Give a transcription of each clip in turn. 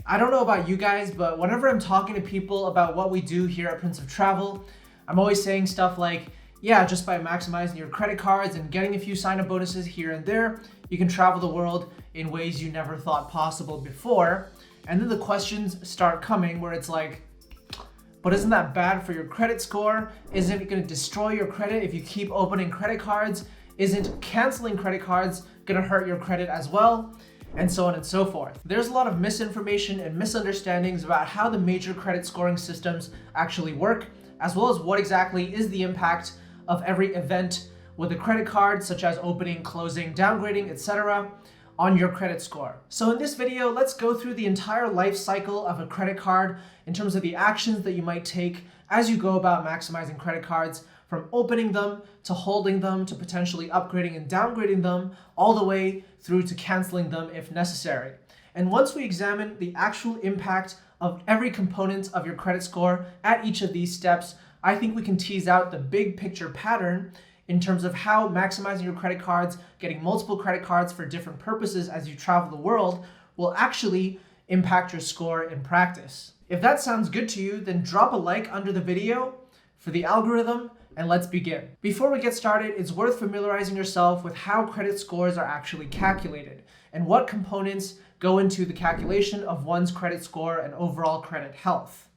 I don't know about you guys, but whenever I'm talking to people about what we do here at Prince of Travel, I'm always saying stuff like, yeah, just by maximizing your credit cards and getting a few sign-up bonuses here and there, you can travel the world in ways you never thought possible before. And then the questions start coming where it's like, but isn't that bad for your credit score? Isn't it going to destroy your credit if you keep opening credit cards? Isn't canceling credit cards going to hurt your credit as well? And so on and so forth. There's a lot of misinformation and misunderstandings about how the major credit scoring systems actually work, as well as what exactly is the impact of every event with a credit card, such as opening, closing, downgrading, etc., on your credit score. So in this video, let's go through the entire life cycle of a credit card in terms of the actions that you might take as you go about maximizing credit cards, from opening them to holding them to potentially upgrading and downgrading them, all the way through to canceling them if necessary. And once we examine the actual impact of every component of your credit score at each of these steps, I think we can tease out the big picture pattern in terms of how maximizing your credit cards, getting multiple credit cards for different purposes as you travel the world, will actually impact your score in practice. If that sounds good to you, then drop a like under the video for the algorithm, and let's begin. Before we get started, it's worth familiarizing yourself with how credit scores are actually calculated and what components go into the calculation of one's credit score and overall credit health.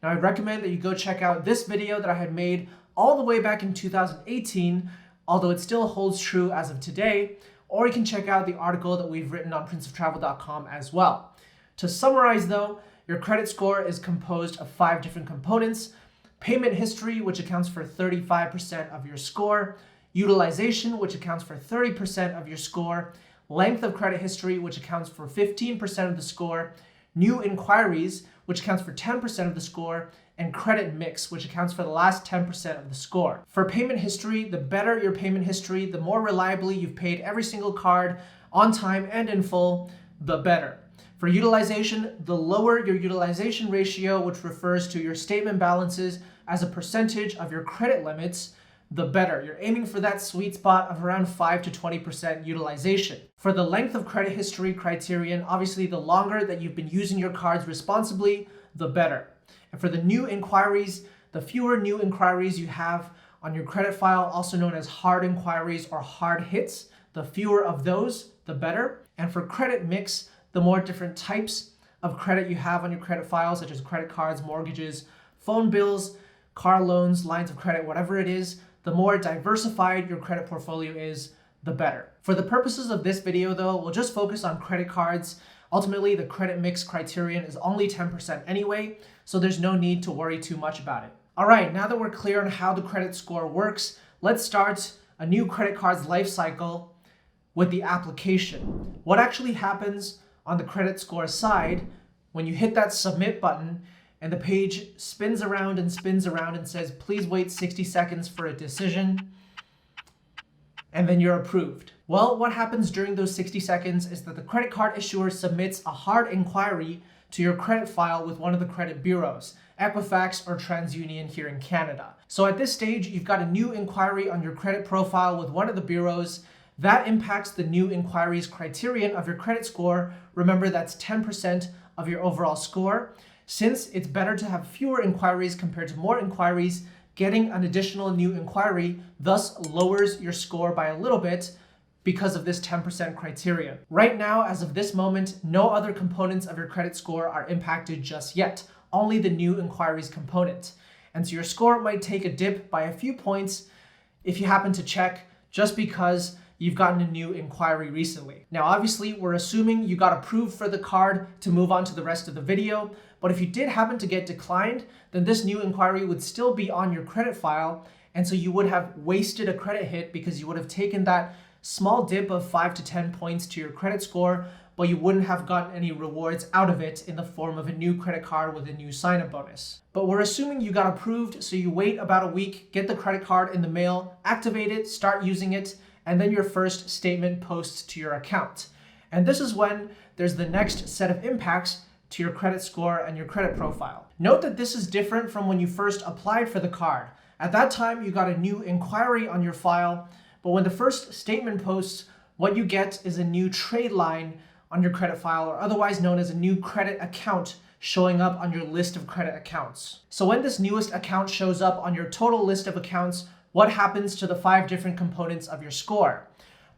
Now, I'd recommend that you go check out this video that I had made all the way back in 2018, although it still holds true as of today, or you can check out the article that we've written on princeoftravel.com as well. To summarize though, your credit score is composed of 5 different components: payment history, which accounts for 35% of your score; utilization, which accounts for 30% of your score; length of credit history, which accounts for 15% of the score; new inquiries, which accounts for 10% of the score; and credit mix, which accounts for the last 10% of the score. For payment history, the better your payment history, the more reliably you've paid every single card on time and in full, the better. For utilization, the lower your utilization ratio, which refers to your statement balances as a percentage of your credit limits, the better. You're aiming for that sweet spot of around 5 to 20% utilization. For the length of credit history criterion, obviously the longer that you've been using your cards responsibly, the better. And for the new inquiries, the fewer new inquiries you have on your credit file, also known as hard inquiries or hard hits, the fewer of those, the better. And for credit mix, the more different types of credit you have on your credit file, such as credit cards, mortgages, phone bills, car loans, lines of credit, whatever it is, the more diversified your credit portfolio is, the better. For the purposes of this video though, we'll just focus on credit cards. Ultimately, the credit mix criterion is only 10% anyway, so there's no need to worry too much about it. All right, now that we're clear on how the credit score works, let's start a new credit card's life cycle with the application. What actually happens on the credit score side when you hit that submit button and the page spins around and says, please wait 60 seconds for a decision, and then you're approved. Well, what happens during those 60 seconds is that the credit card issuer submits a hard inquiry to your credit file with one of the credit bureaus, Equifax or TransUnion here in Canada. So at this stage, you've got a new inquiry on your credit profile with one of the bureaus. That impacts the new inquiries criterion of your credit score. Remember, that's 10% of your overall score. Since it's better to have fewer inquiries compared to more inquiries, getting an additional new inquiry thus lowers your score by a little bit because of this 10% criteria. Right now, as of this moment, no other components of your credit score are impacted just yet, only the new inquiries component. And so your score might take a dip by a few points if you happen to check, just because you've gotten a new inquiry recently. Now, obviously, we're assuming you got approved for the card to move on to the rest of the video, but if you did happen to get declined, then this new inquiry would still be on your credit file, and so you would have wasted a credit hit because you would have taken that small dip of 5 to 10 points to your credit score, but you wouldn't have gotten any rewards out of it in the form of a new credit card with a new sign-up bonus. But we're assuming you got approved, so you wait about a week, get the credit card in the mail, activate it, start using it, and then your first statement posts to your account. And this is when there's the next set of impacts to your credit score and your credit profile. Note that this is different from when you first applied for the card. At that time, you got a new inquiry on your file, but when the first statement posts, what you get is a new trade line on your credit file, or otherwise known as a new credit account showing up on your list of credit accounts. So when this newest account shows up on your total list of accounts, what happens to the 5 different components of your score?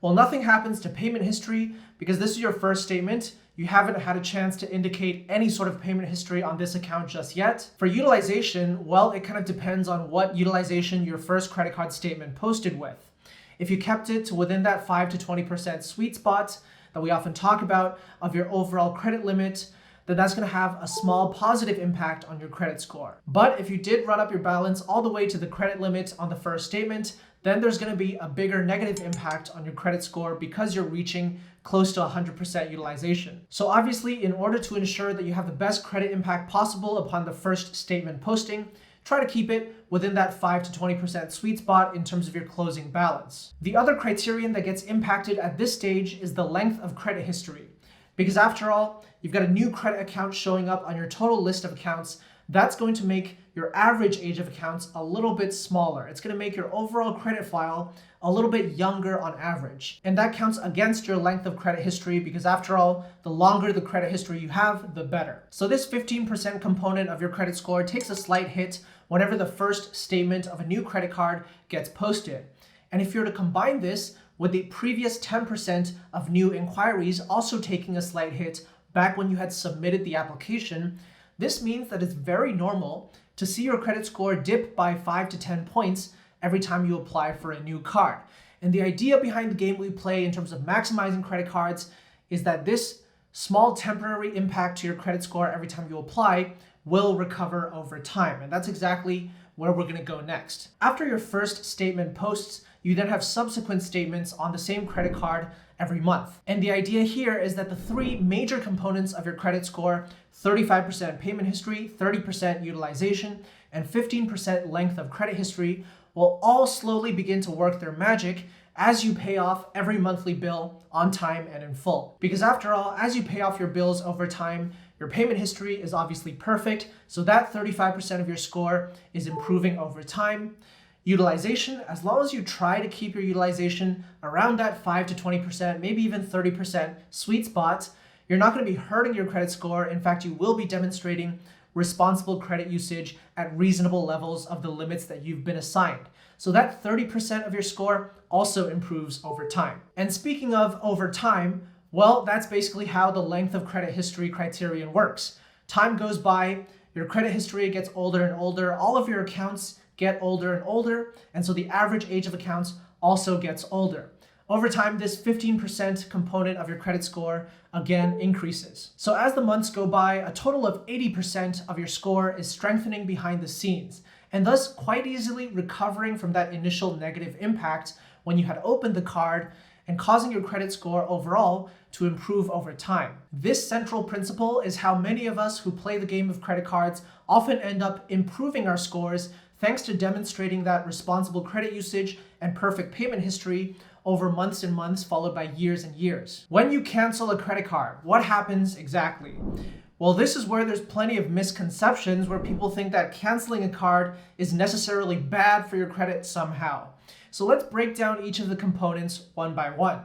Well, nothing happens to payment history because this is your first statement. You haven't had a chance to indicate any sort of payment history on this account just yet. For utilization, well, it kind of depends on what utilization your first credit card statement posted with. If you kept it to within that 5 to 20% sweet spot that we often talk about of your overall credit limit, then that's going to have a small positive impact on your credit score. But if you did run up your balance all the way to the credit limit on the first statement, then there's going to be a bigger negative impact on your credit score because you're reaching close to 100% utilization. So obviously, in order to ensure that you have the best credit impact possible upon the first statement posting, try to keep it within that 5 to 20% sweet spot in terms of your closing balance. The other criterion that gets impacted at this stage is the length of credit history. Because after all, you've got a new credit account showing up on your total list of accounts. That's going to make your average age of accounts a little bit smaller. It's going to make your overall credit file a little bit younger on average. And that counts against your length of credit history because after all, the longer the credit history you have, the better. So this 15% component of your credit score takes a slight hit whenever the first statement of a new credit card gets posted. And if you're to combine this with the previous 10% of new inquiries also taking a slight hit back when you had submitted the application, this means that it's very normal to see your credit score dip by 5 to 10 points every time you apply for a new card. And the idea behind the game we play in terms of maximizing credit cards is that this small temporary impact to your credit score every time you apply will recover over time. And that's exactly where we're going to go next. After your first statement posts, you then have subsequent statements on the same credit card every month. And the idea here is that the 3 major components of your credit score, 35% payment history, 30% utilization, and 15% length of credit history, will all slowly begin to work their magic as you pay off every monthly bill on time and in full. Because after all, as you pay off your bills over time, your payment history is obviously perfect, so that 35% of your score is improving over time. Utilization, as long as you try to keep your utilization around that 5 to 20%, maybe even 30% sweet spot, you're not going to be hurting your credit score. In fact, you will be demonstrating responsible credit usage at reasonable levels of the limits that you've been assigned. So that 30% of your score also improves over time. And speaking of over time, well, that's basically how the length of credit history criterion works. Time goes by, your credit history gets older and older, all of your accounts get older and older, and so the average age of accounts also gets older. Over time, this 15% component of your credit score again increases. So as the months go by, a total of 80% of your score is strengthening behind the scenes, and thus quite easily recovering from that initial negative impact when you had opened the card and causing your credit score overall to improve over time. This central principle is how many of us who play the game of credit cards often end up improving our scores thanks to demonstrating that responsible credit usage and perfect payment history over months and months followed by years and years. When you cancel a credit card, what happens exactly? Well, this is where there's plenty of misconceptions where people think that canceling a card is necessarily bad for your credit somehow. So let's break down each of the components one by one.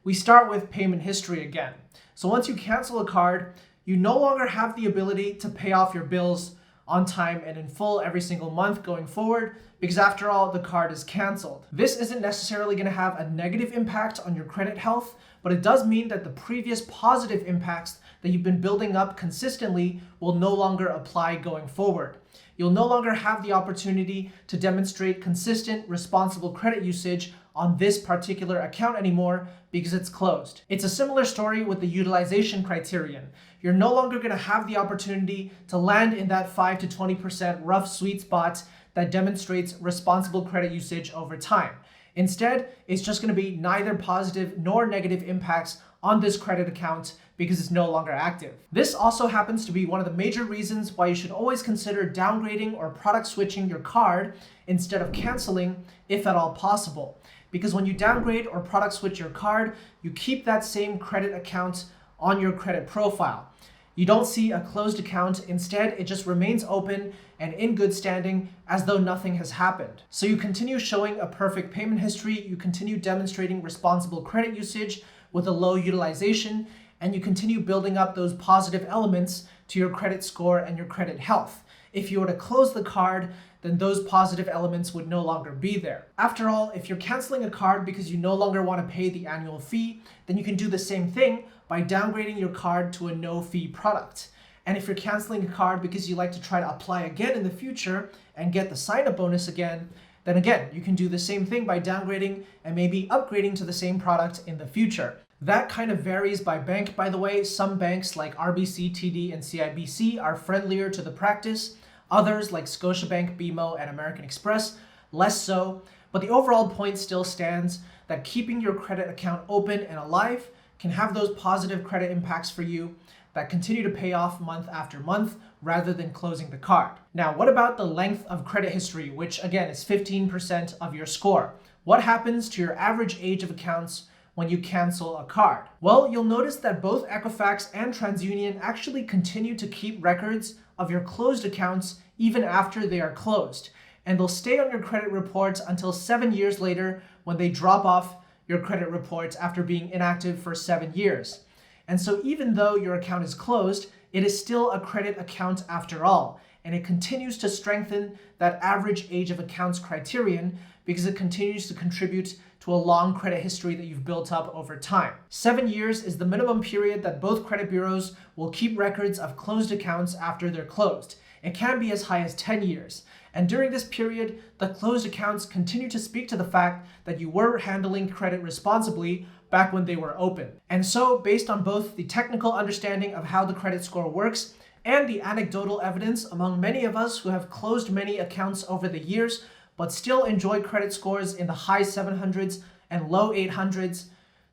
We start with payment history again. So once you cancel a card, you no longer have the ability to pay off your bills on time and in full every single month going forward, because after all, the card is canceled. This isn't necessarily going to have a negative impact on your credit health, but it does mean that the previous positive impacts that you've been building up consistently will no longer apply going forward. You'll no longer have the opportunity to demonstrate consistent, responsible credit usage on this particular account anymore because it's closed. It's a similar story with the utilization criterion. You're no longer going to have the opportunity to land in that 5 to 20% rough sweet spot that demonstrates responsible credit usage over time. Instead, it's just going to be neither positive nor negative impacts on this credit account because it's no longer active. This also happens to be one of the major reasons why you should always consider downgrading or product switching your card instead of canceling, if at all possible. Because when you downgrade or product switch your card, you keep that same credit account on your credit profile. You don't see a closed account. Instead, it just remains open and in good standing as though nothing has happened. So you continue showing a perfect payment history, you continue demonstrating responsible credit usage with a low utilization, and you continue building up those positive elements to your credit score and your credit health. If you were to close the card, then those positive elements would no longer be there. After all, if you're canceling a card because you no longer want to pay the annual fee, then you can do the same thing by downgrading your card to a no-fee product. And if you're canceling a card because you like to try to apply again in the future and get the sign-up bonus again, then again, you can do the same thing by downgrading and maybe upgrading to the same product in the future. That kind of varies by bank, by the way. Some banks like RBC, TD, and CIBC are friendlier to the practice. Others like Scotiabank, BMO, and American Express, less so. But the overall point still stands that keeping your credit account open and alive can have those positive credit impacts for you that continue to pay off month after month rather than closing the card. Now, what about the length of credit history, which again is 15% of your score? What happens to your average age of accounts when you cancel a card? Well, you'll notice that both Equifax and TransUnion actually continue to keep records of your closed accounts even after they are closed. And they'll stay on your credit reports until 7 years later when they drop off your credit reports after being inactive for 7 years. And so even though your account is closed, it is still a credit account after all. And it continues to strengthen that average age of accounts criterion because it continues to contribute to a long credit history that you've built up over time. 7 years is the minimum period that both credit bureaus will keep records of closed accounts after they're closed. It can be as high as 10 years. And during this period, the closed accounts continue to speak to the fact that you were handling credit responsibly back when they were open. And so, based on both the technical understanding of how the credit score works and the anecdotal evidence among many of us who have closed many accounts over the years, but still enjoy credit scores in the high 700s and low 800s,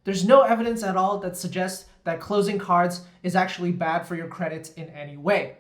there's no evidence at all that suggests that closing cards is actually bad for your credit in any way.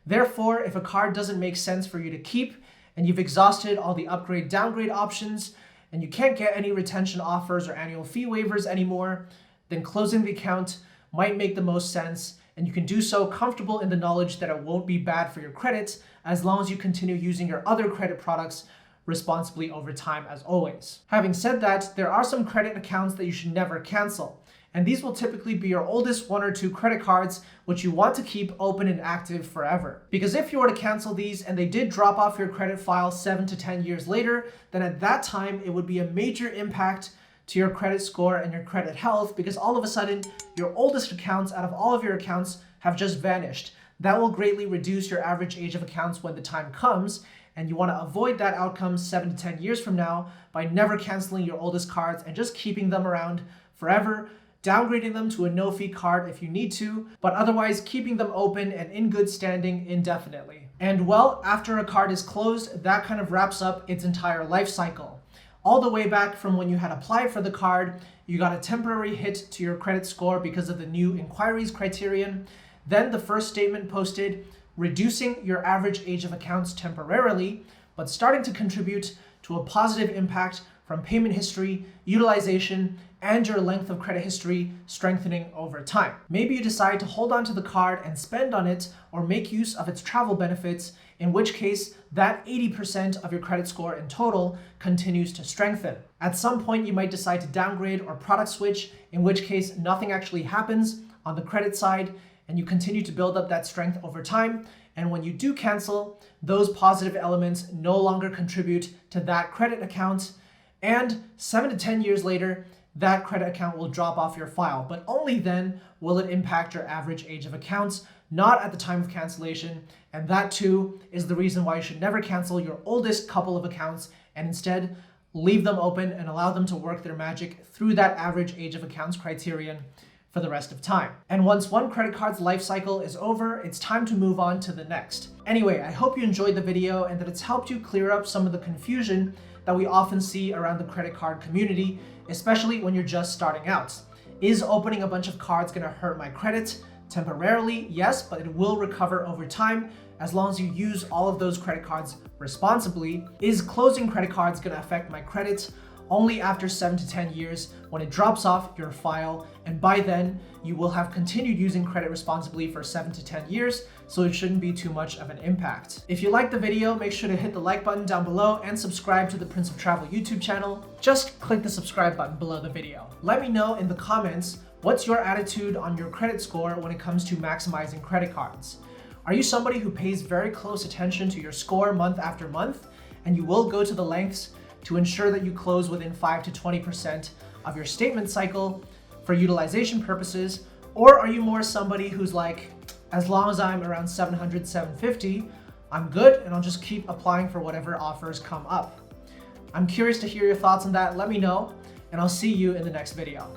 Therefore, if a card doesn't make sense for you to keep and you've exhausted all the upgrade downgrade options and you can't get any retention offers or annual fee waivers anymore, then closing the account might make the most sense, and you can do so comfortable in the knowledge that it won't be bad for your credit as long as you continue using your other credit products responsibly over time as always. Having said that, there are some credit accounts that you should never cancel. And these will typically be your oldest 1 or 2 credit cards, which you want to keep open and active forever. Because if you were to cancel these and they did drop off your credit file 7 to 10 years later, then at that time it would be a major impact to your credit score and your credit health, because all of a sudden your oldest accounts out of all of your accounts have just vanished. That will greatly reduce your average age of accounts when the time comes, and you want to avoid that outcome 7 to 10 years from now by never canceling your oldest cards and just keeping them around forever, downgrading them to a no-fee card if you need to, but otherwise keeping them open and in good standing indefinitely. And well, after a card is closed, that kind of wraps up its entire life cycle. All the way back from when you had applied for the card, you got a temporary hit to your credit score because of the new inquiries criterion. Then the first statement posted, reducing your average age of accounts temporarily, but starting to contribute to a positive impact from payment history, utilization, and your length of credit history strengthening over time. Maybe you decide to hold on to the card and spend on it or make use of its travel benefits, in which case that 80% of your credit score in total continues to strengthen. At some point, you might decide to downgrade or product switch, in which case nothing actually happens on the credit side, and you continue to build up that strength over time. And when you do cancel, those positive elements no longer contribute to that credit account. And 7 to 10 years later, that credit account will drop off your file, but only then will it impact your average age of accounts, not at the time of cancellation. And that too is the reason why you should never cancel your oldest couple of accounts and instead leave them open and allow them to work their magic through that average age of accounts criterion for the rest of time. And once one credit card's life cycle is over, it's time to move on to the next. Anyway, I hope you enjoyed the video and that it's helped you clear up some of the confusion that we often see around the credit card community, especially when you're just starting out. Is opening a bunch of cards gonna hurt my credit? Temporarily, yes, but it will recover over time as long as you use all of those credit cards responsibly. Is closing credit cards gonna affect my credit? only after 7 to 10 years when it drops off your file, and by then you will have continued using credit responsibly for 7 to 10 years, so it shouldn't be too much of an impact. If you liked the video, make sure to hit the like button down below and subscribe to the Prince of Travel YouTube channel. Just click the subscribe button below the video. Let me know in the comments what's your attitude on your credit score when it comes to maximizing credit cards. Are you somebody who pays very close attention to your score month after month, and you will go to the lengths to ensure that you close within 5 to 20% of your statement cycle for utilization purposes? Or are you more somebody who's like, as long as I'm around 700, 750, I'm good and I'll just keep applying for whatever offers come up? I'm curious to hear your thoughts on that. Let me know, and I'll see you in the next video.